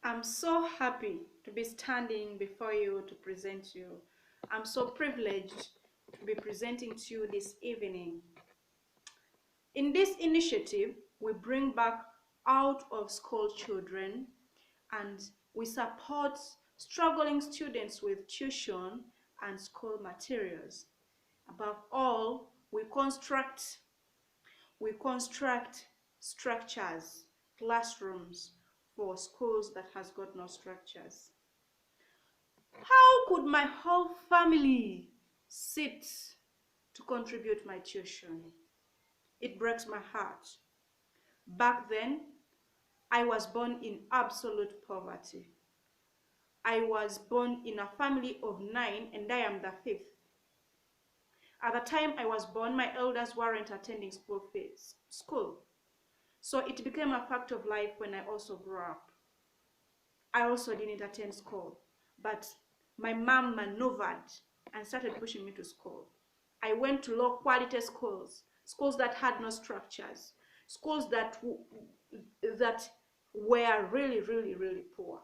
I'm so happy to be standing before you to present you. I'm so privileged to be presenting to you this evening. In this initiative, we bring back out of school children and we support struggling students with tuition and school materials. Above all, we construct structures, classrooms for schools that has got no structures. How could my whole family sit to contribute my tuition? It breaks my heart. Back then, I was born in absolute poverty. I was born in a family of 9 and I am the 5th. At the time I was born, my elders weren't attending school. So it became a fact of life when I also grew up. I also didn't attend school, but my mom maneuvered and started pushing me to school. I went to low quality schools, schools that had no structures, schools that were really, really, really poor.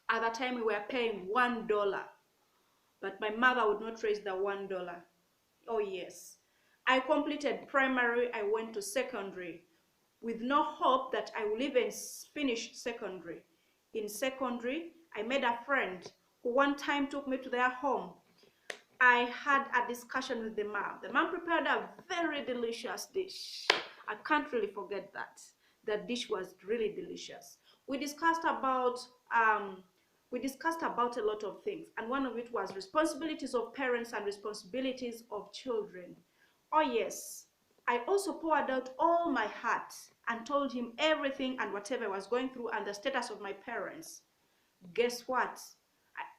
At that time, we were paying $1, but my mother would not raise the $1. Oh yes. I completed primary, I went to secondary with no hope that I will even finish secondary. In secondary, I made a friend who one time took me to their home. I had a discussion with the mom. The mom prepared a very delicious dish. I can't really forget that. The dish was really delicious. We discussed about a lot of things, and one of it was responsibilities of parents and responsibilities of children. Oh yes, I also poured out all my heart and told him everything and whatever I was going through and the status of my parents. Guess what?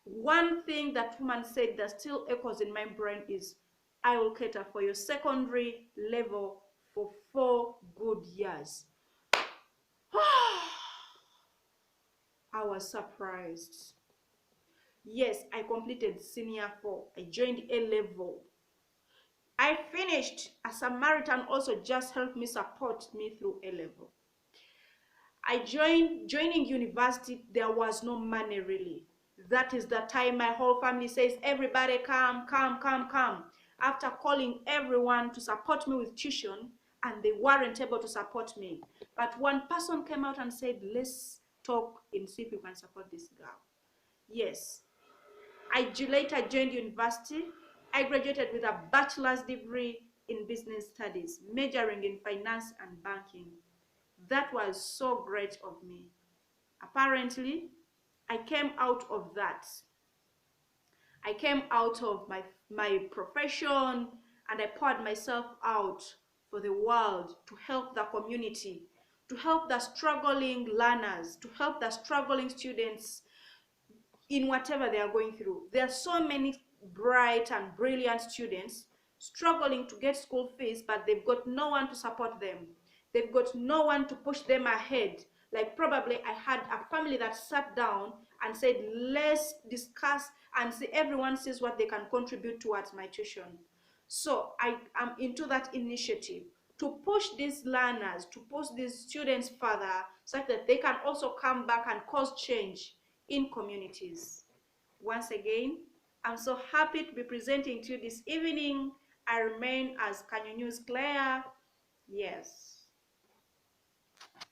One thing that woman said that still echoes in my brain is, I will cater for your secondary level for 4 good years. I was surprised. Yes, I completed senior 4. I joined A level. I finished. A Samaritan also just helped me support me through A level. Joining university, there was no money really. That is the time my whole family says, everybody come, come, come, come. After calling everyone to support me with tuition, and they weren't able to support me. But one person came out and said, let's talk and see if we can support this girl. Yes, I later joined university. I graduated with a bachelor's degree in business studies, majoring in finance and banking. That was so great of me. Apparently, I came out of that. I came out of my profession and I poured myself out for the world to help the community, to help the struggling learners, to help the struggling students in whatever they are going through. There are so many bright and brilliant students struggling to get school fees, but they've got no one to support them. They've got no one to push them ahead. Like probably I had a family that sat down and said, let's discuss and see, everyone sees what they can contribute towards my tuition. So I am into that initiative to push these learners, to push these students further, such that they can also come back and cause change in communities. Once again, I'm so happy to be presenting to you this evening. I remain as Kanyo News Claire. Yes.